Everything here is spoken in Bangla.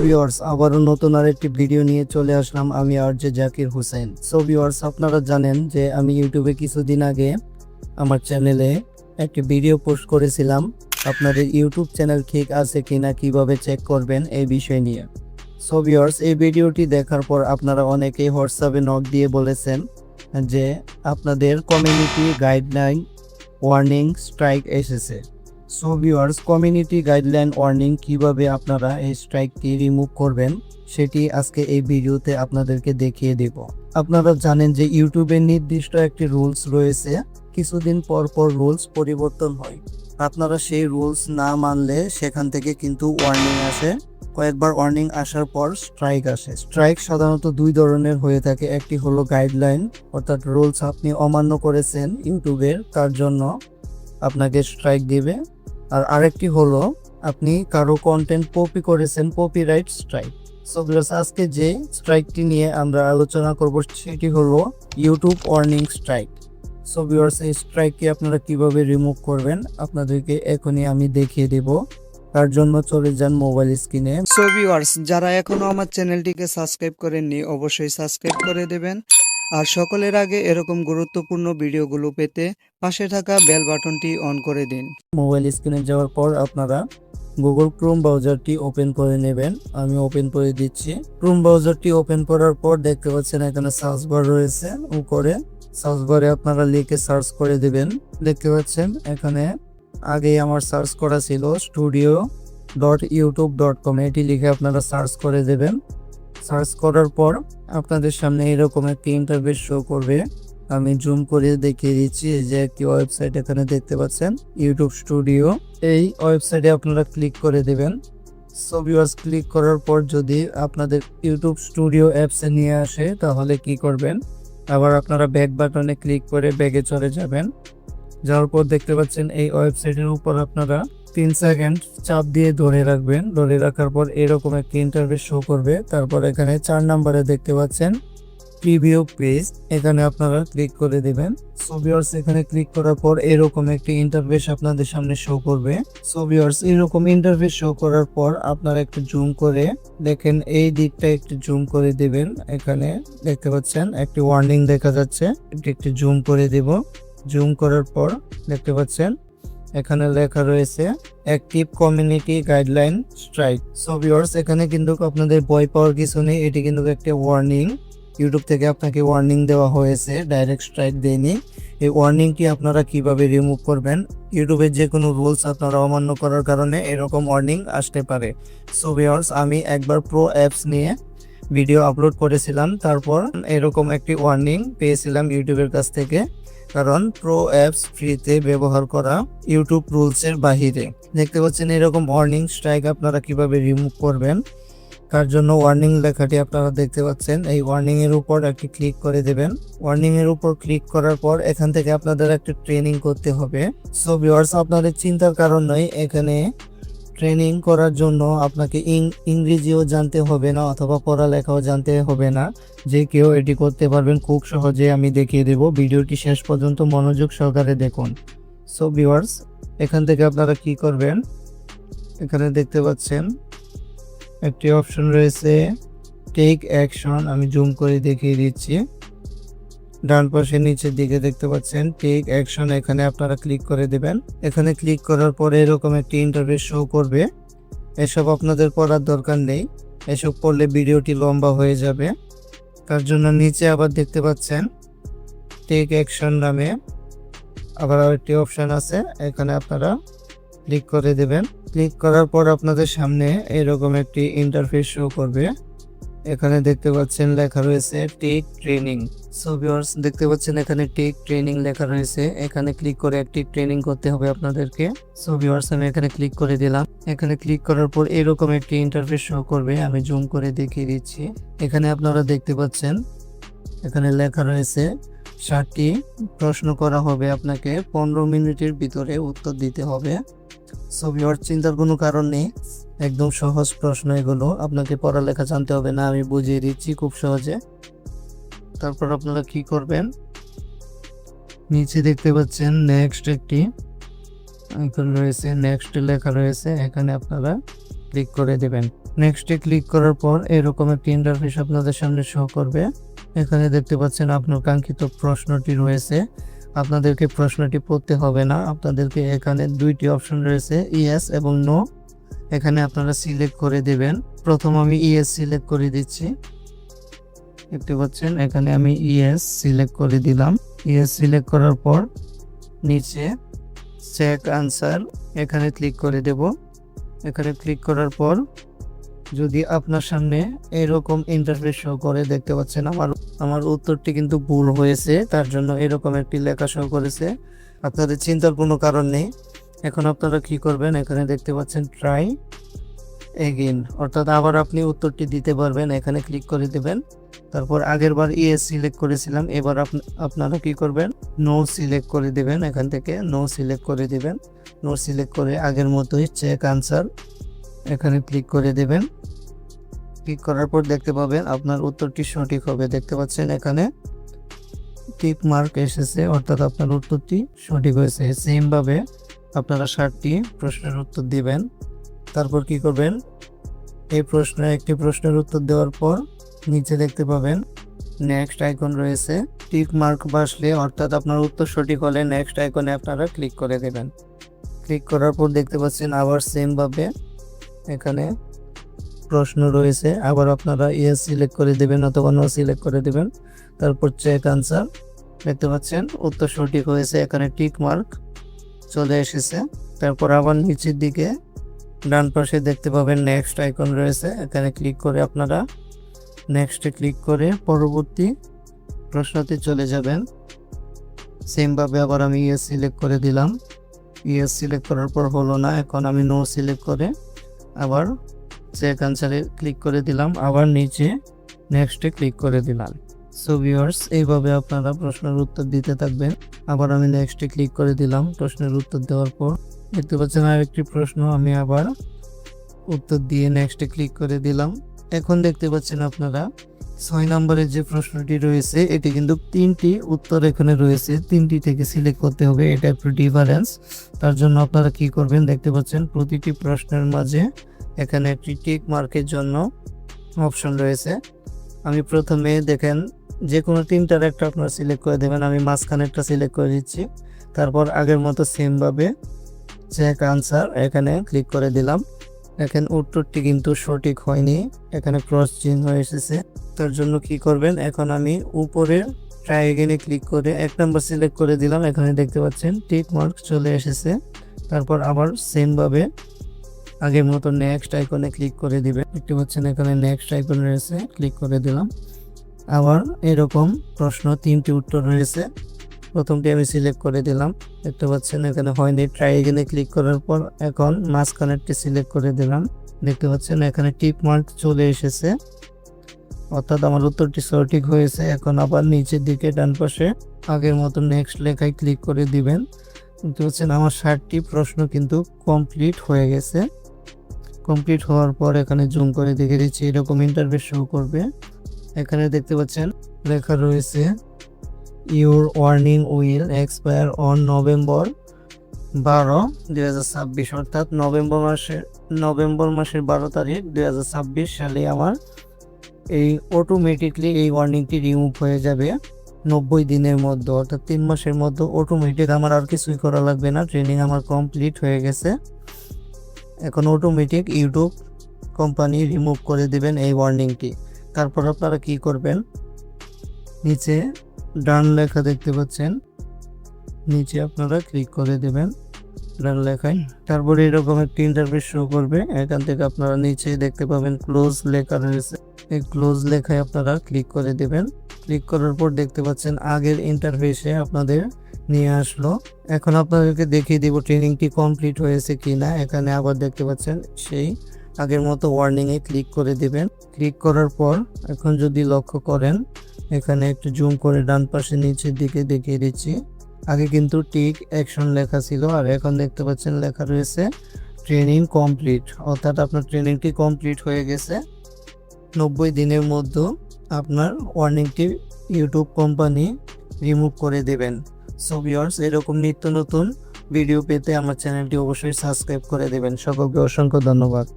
ভিউয়ার্স আবারও নতুন আরেকটি ভিডিও নিয়ে চলে আসলাম। আমি আরজে জাকির হোসেন। ভিউয়ার্স আপনারা জানেন যে আমি ইউটিউবে কিছুদিন আগে আমার চ্যানেলে একটি ভিডিও পোস্ট করেছিলাম আপনাদের ইউটিউব চ্যানেল ঠিক আছে কিনা কিভাবে চেক করবেন এই বিষয় নিয়ে। ভিউয়ার্স এই ভিডিওটি দেখার পর আপনারা অনেকেই হোয়াটসঅ্যাপে নক দিয়ে বলেছেন যে আপনাদের কমিউনিটি গাইডলাইন ওয়ার্নিং স্ট্রাইক এসেছে। ভিউয়ার্স কমিউনিটি গাইডলাইন ওয়ার্নিং কিভাবে আপনারা এই স্ট্রাইকটি রিমুভ করবেন সেটি আজকে এই ভিডিওতে আপনাদেরকে দেখিয়ে দেব। আপনারা জানেন যে ইউটিউবের নির্দিষ্ট একটি রুলস রয়েছে, কিছুদিন পর পর রুলস পরিবর্তন হয়। আপনারা সেই রুলস না মানলে সেখান থেকে কিন্তু ওয়ার্নিং আসে। কয়েকবার ওয়ার্নিং আসার পর স্ট্রাইক আসে। স্ট্রাইক সাধারণত দুই ধরনের হয়ে থাকে, একটি হলো গাইডলাইন অর্থাৎ রুলস আপনি অমান্য করেছেন ইউটিউবের, তার জন্য আপনাকে স্ট্রাইক দিবে। আর আরেকটি হলো আপনি কারো কন্টেন্ট কপি করেছেন, কপিরাইট স্ট্রাইক। আজকে যে স্ট্রাইকটি নিয়ে আমরা আলোচনা করব সেটি হলো ইউটিউব ওয়ার্নিং স্ট্রাইক। ভিউয়ার্স এই স্ট্রাইকটি আপনারা কিভাবে রিমুভ করবেন আপনাদেরকে এখনই আমি দেখিয়ে দেব। তার জন্য চলে যান মোবাইল স্ক্রিনে। ভিউয়ার্স যারা এখনো আমার চ্যানেলটিকে সাবস্ক্রাইব করেননি অবশ্যই সাবস্ক্রাইব করে দেবেন। আর সকলের আগে এরকম গুরুত্বপূর্ণ ভিডিওগুলো পেতে পাশে থাকা বেল বাটনটি অন করে দিন। মোবাইল স্ক্রিনে যাওয়ার পর আপনারা গুগল ক্রোম ব্রাউজারটি ওপেন করে নেবেন। আমি ওপেন করে দিচ্ছি। ক্রোম ব্রাউজারটি ওপেন করার পর দেখতে পাচ্ছেন এখানে সার্চ বার রয়েছে, উপরে সার্চ বারে আপনারা লিখে সার্চ করে দিবেন। দেখতে পাচ্ছেন এখানে আগেই আমার সার্চ করা ছিল studio.youtube.com, এটি লিখে আপনারা সার্চ করে দেবেন। সার্চ করার পর আপনাদের সামনে এরকম একটি ইন্টারফেস শো করবে। আমি জুম করে দেখিয়ে দিচ্ছি যে একটি ওয়েবসাইট এখানে দেখতে পাচ্ছেন ইউটিউব স্টুডিও। এই ওয়েবসাইটে আপনারা ক্লিক করে দেবেন। ভিউয়ার্স ক্লিক করার পর যদি আপনাদের ইউটিউব স্টুডিও অ্যাপসে নিয়ে আসে তাহলে কি করবেন, আবার আপনারা ব্যাক বাটনে ক্লিক করে ব্যাগে চলে যাবেন। যাওয়ার পর দেখতে পাচ্ছেন এই ওয়েবসাইটের উপর আপনারা 3 সেকেন্ড চাপ দিয়ে ধরে রাখবেন। ধরে রাখার পর এরকম একটি ইন্টারফেস শো করবে। তারপর এখানে 4 নম্বরে দেখতে পাচ্ছেন প্রিভিউ পেজ, এখানে আপনারা ক্লিক করে দিবেন। ভিউয়ার্স এখানে ক্লিক করার পর এরকম একটি ইন্টারফেস আপনাদের সামনে শো করবে। ভিউয়ার্স এরকম ইন্টারফেস শো করার পর আপনারা একটু জুম করে দেখেন, এই দিকটা একটু জুম করে দিবেন। এখানে দেখতে পাচ্ছেন একটি ওয়ার্নিং দেখা যাচ্ছে, এটি একটু জুম করে দেব। জুম করার পর দেখতে পাচ্ছেন এখানে লেখা রয়েছে active community guideline strike. Viewers এখানে কিন্তু আপনাদের ভয় পাওয়ার কিছু নেই, এটি কিন্তু একটা ওয়ার্নিং। ইউটিউব থেকে আপনাকে ওয়ার্নিং দেওয়া হয়েছে, ডাইরেক্ট স্ট্রাইক দেয়নি। এই ওয়ার্নিংটি আপনারা কিভাবে রিমুভ করবেন, ইউটিউবের যে কোনো রুলস আপনারা অমান্য করার কারণে এরকম ওয়ার্নিং আসতে পারে। ভিউয়ার্স আমি একবার প্রো অ্যাপস নিয়ে ভিডিও আপলোড করেছিলাম, তারপর এরকম একটি ওয়ার্নিং পেয়েছিলাম ইউটিউবের কাছ থেকে, কারণ প্রো অ্যাপস ফ্রিতে ব্যবহার করা ইউটিউব রুলসের বাহিরে। দেখতে পাচ্ছেন এরকম ওয়ার্নিং স্ট্রাইক আপনারা কিভাবে রিমুভ করবেন, তার জন্য ওয়ার্নিং লেখাটি আপনারা দেখতে পাচ্ছেন, এই ওয়ার্নিং এর উপর একটি ক্লিক করে দেবেন। ওয়ার্নিং এর উপর ক্লিক করার পর এখান থেকে আপনাদের একটা ট্রেনিং করতে হবে। ভিউয়ার্স আপনাদের চিন্তার কারণ নয়, এখানে ট্রেনিং করার জন্য আপনাকে ইংরেজিও জানতে হবে না অথবা পড়ালেখাও জানতে হবে না, যে কেউ এটি করতে পারবেন খুব সহজে। আমি দেখিয়ে দেব, ভিডিওটি শেষ পর্যন্ত মনোযোগ সহকারে দেখুন। ভিউয়ার্স এখান থেকে আপনারা কি করবেন, এখানে দেখতে পাচ্ছেন একটি অপশন রয়েছে টেক অ্যাকশন, আমি জুম করে দেখিয়ে দিচ্ছি। ডান পাশে নিচের দিকে দেখতে পাচ্ছেন টেক অ্যাকশন, এখানে আপনারা ক্লিক করে দেবেন। এখানে ক্লিক করার পরে এরকম একটি ইন্টারফেস শো করবে। এসব আপনাদের পড়ার দরকার নেই, এসব পড়লে ভিডিওটি লম্বা হয়ে যাবে। তার জন্য নিচে আবার দেখতে পাচ্ছেন টেক অ্যাকশন নামে আবার আরেকটি অপশন আছে, এখানে আপনারা ক্লিক করে দেবেন। ক্লিক করার পর আপনাদের সামনে এরকম একটি ইন্টারফেস শো করবে। এখানে দেখতে পাচ্ছেন লেখা রয়েছে টেক ট্রেনিং। ভিউয়ার্স দেখতে পাচ্ছেন এখানে টেক ট্রেনিং লেখা রয়েছে, এখানে ক্লিক করে একটি ট্রেনিং করতে হবে আপনাদেরকে। ভিউয়ার্স আমি এখানে ক্লিক করে দিলাম। এখানে ক্লিক করার পর এরকম একটি ইন্টারফেস শো করবে, আমি জুম করে দেখিয়ে দিচ্ছি। এখানে আপনারা দেখতে পাচ্ছেন এখানে লেখা রয়েছে 7টি প্রশ্ন করা হবে, আপনাকে 15 মিনিটের ভিতরে উত্তর দিতে হবে। ভিউয়ার্স চিন্তার কোনো কারণ নেই, একদম সহজ প্রশ্ন এগুলো, আপনাকে পড়ালেখা জানতে হবে না, আমি বুঝিয়ে দিচ্ছি খুব সহজে। তারপর আপনারা কি করবেন, নিচে দেখতে পাচ্ছেন নেক্সট একটি আইকন রয়েছে, নেক্সট লেখা রয়েছে, এখানে আপনারা ক্লিক করে দেবেন। নেক্সটে ক্লিক করার পর এরকম একটি ইন্টারফেস আপনাদের সামনে শো করবে। এখানে দেখতে পাচ্ছেন আপনার কাঙ্ক্ষিত প্রশ্নটি রয়েছে। আপনাদেরকে প্রশ্নটি পড়তে হবে না, আপনাদেরকে এখানে দুইটি অপশন রয়েছে, ইয়েস এবং নো। এখানে আপনারা সিলেক্ট করে দেবেন। প্রথম আমি ইয়েস সিলেক্ট করে দিচ্ছি। দেখতে পাচ্ছেন এখানে আমি ইয়েস সিলেক্ট করে দিলাম। ইয়েস সিলেক্ট করার পর নিচে চেক আনসার এখানে ক্লিক করে দেব। এখানে ক্লিক করার পর যদি আপনার সামনে এরকম ইন্টারফেস শো করে, দেখতে পাচ্ছেন আমার উত্তরটি কিন্তু ভুল হয়েছে, তার জন্য এরকম একটি লেখা শো করেছে। আপনাদের চিন্তার কোনো কারণ নেই। এখন আপনারা কি করবেন, এখানে দেখতে পাচ্ছেন ট্রাই এগেইন, অর্থাৎ আবার আপনি উত্তরটি দিতে পারবেন। এখানে ক্লিক করে দেবেন। তারপর আগের বার ইয়েস সিলেক্ট করেছিলাম, এবার আপনারা কি করবেন, নো সিলেক্ট করে দেবেন। এখান থেকে নো সিলেক্ট করে দিবেন। নো সিলেক্ট করে আগের মতোই চেক আনসার এখানে ক্লিক করে দেবেন। ক্লিক করার পর দেখতে পাবেন আপনার উত্তরটি সঠিক হবে। দেখতে পাচ্ছেন এখানে টিক মার্ক এসেছে, অর্থাৎ আপনার উত্তরটি সঠিক হয়েছে। সেম ভাবে আপনারা 7টি প্রশ্নের উত্তর দিবেন। তারপর কি করবেন, এই একটি প্রশ্নের উত্তর দেওয়ার পর নিচে দেখতে পাবেন নেক্সট আইকন রয়েছে। টিক মার্ক বসলে অর্থাৎ আপনার উত্তর সঠিক হলে নেক্সট আইকনে আপনারা ক্লিক করে দেবেন। ক্লিক করার পর দেখতে পাচ্ছেন আবার সেম ভাবে এখানে প্রশ্ন রয়েছে, আবার আপনারা ইয়েস সিলেক্ট করে দেবেন অথবা নো সিলেক্ট করে দেবেন। তারপর চেক আনসার, দেখতে পাচ্ছেন উত্তর সঠিক হয়েছে, এখানে টিক মার্ক চলে এসেছে। তারপর আবার নিচের দিকে ডান পাশে দেখতে পাবেন নেক্সট আইকন রয়েছে, এখানে ক্লিক করে আপনারা নেক্সটে ক্লিক করে পরবর্তী প্রশ্নতে চলে যাবেন। সেম ভাবে আবার আমি ইয়েস সিলেক্ট করে দিলাম। ইয়েস সিলেক্ট করার পর হলো না, এখন আমি নো সিলেক্ট করে আবার চেক আনসারে ক্লিক করে দিলাম, আবার নিচে নেক্সটে ক্লিক করে দিলাম। সো ভিউয়ার্স, এইভাবে আপনারা প্রশ্নের উত্তর দিতে থাকবেন। আবার আমি নেক্সটে ক্লিক করে দিলাম। প্রশ্নের উত্তর দেওয়ার পর দেখতে পাচ্ছেন আরেকটি প্রশ্ন, আমি আবার উত্তর দিয়ে নেক্সটে ক্লিক করে দিলাম। এখন দেখতে পাচ্ছেন আপনারা 6 নম্বরের যে প্রশ্নটি রয়েছে, এটি কিন্তু 3টি উত্তর এখানে রয়েছে, 3টি থেকে সিলেক্ট করতে হবে, এটা একটু ডিফারেন্স। তার জন্য আপনারা কি করবেন, দেখতে পাচ্ছেন প্রতিটি প্রশ্নের মাঝে এখানে একটি টিক মার্কের জন্য অপশন রয়েছে। আমি প্রথমে দেখেন যে কোনো 3টার একটা আপনারা সিলেক্ট করে দেবেন। আমি মাঝখানেরটা সিলেক্ট করে দিচ্ছি। তারপর আগের মতো সেম ভাবে চেক আনসার এখানে ক্লিক করে দিলাম। এখন উত্তরটি কিন্তু সঠিক হয়নি, এখানে ক্রস চিহ্ন হয়ে এসেছে। তার জন্য কি করবেন, এখন আমি উপরে ট্রাই এগেইনে ক্লিক করে 1 নম্বর সিলেক্ট করে দিলাম। এখানে দেখতে পাচ্ছেন টিক মার্ক চলে এসেছে। তারপর আবার সেম ভাবে আগের মতো নেক্সট আইকনে ক্লিক করে দিবেন। দেখতে পাচ্ছেন এখানে নেক্সট আইকন রয়েছে, ক্লিক করে দিলাম। আবার এরকম প্রশ্ন 3টি উত্তর রয়েছে, প্রথমটি আমি সিলেক্ট করে দিলাম। দেখতে পাচ্ছেন এখানে হয়নি, ট্রাই এগেইনে ক্লিক করার পর এখন মাঝখানেরটি সিলেক্ট করে দিলাম। দেখতে পাচ্ছেন এখানে টিক মার্ক চলে এসেছে, অর্থাৎ আমার উত্তরটি সঠিক হয়েছে। এখন আবার নিচের দিকে ডান পাশে আগের মতো নেক্সট লেখায় ক্লিক করে দিবেন। দেখতে পাচ্ছেন আমার 7টি প্রশ্ন কিন্তু কমপ্লিট হয়ে গেছে। কমপ্লিট হওয়ার পর এখানে জুম করে দেখে দিচ্ছি, এরকম ইন্টারফেস শো করবে। এখানে দেখতে পাচ্ছেন লেখা রয়েছে your warning will expire on November 12, 2026, অর্থাৎ নভেম্বর মাসের 12 তারিখ 2026 সালে আমার এই অটোমেটিকলি এই ওয়ার্নিংটি রিমুভ হয়ে যাবে 90 দিনের মধ্যে, অর্থাৎ 3 মাসের মধ্যে অটোমেটিক। আমার আর কিছুই করা লাগবে না, ট্রেনিং আমার কমপ্লিট হয়ে গেছে। এখন অটোমেটিক ইউটিউব কোম্পানি রিমুভ করে দিবেন এই ওয়ার্নিংটি। তারপর আপনারা কি করবেন, নিচে ডান লেখা দেখতে পাচ্ছেন, নিচে আপনারা ক্লিক করে দেবেন ডান লেখায়। তারপরে এরকম একটি ইন্টারফেস শো করবে। এখান থেকে আপনারা নিচে দেখতে পাবেন ক্লোজ লেখা রয়েছে, এই ক্লোজ লেখায় আপনারা ক্লিক করে দেবেন। ক্লিক করার পর দেখতে পাচ্ছেন আগের ইন্টারফেসে আপনাদের নিয়ে আসলো। এখন আপনাদেরকে দেখিয়ে দিব ট্রেনিংটি কমপ্লিট হয়েছে কিনা। এখানে আবার দেখতে পাচ্ছেন সেই আগের মতো ওয়ার্নিংয়ে ক্লিক করে দিবেন। ক্লিক করার পর এখন যদি লক্ষ্য করেন, এখানে একটু জুম করে ডান পাশে নিচের দিকে দেখিয়ে দিচ্ছি। আগে কিন্তু টিক অ্যাকশন লেখা ছিল, আর এখন দেখতে পাচ্ছেন লেখা রয়েছে ট্রেনিং কমপ্লিট, অর্থাৎ আপনার ট্রেনিংটি কমপ্লিট হয়ে গেছে। 90 দিনের মধ্যে আপনার ওয়ার্নিংটি ইউটিউব কোম্পানি রিমুভ করে দেবেন। সো ভিউয়ার্স, এরকম নিত্য নতুন ভিডিও পেতে আমার চ্যানেলটি অবশ্যই সাবস্ক্রাইব করে দেবেন। সকলকে অসংখ্য ধন্যবাদ।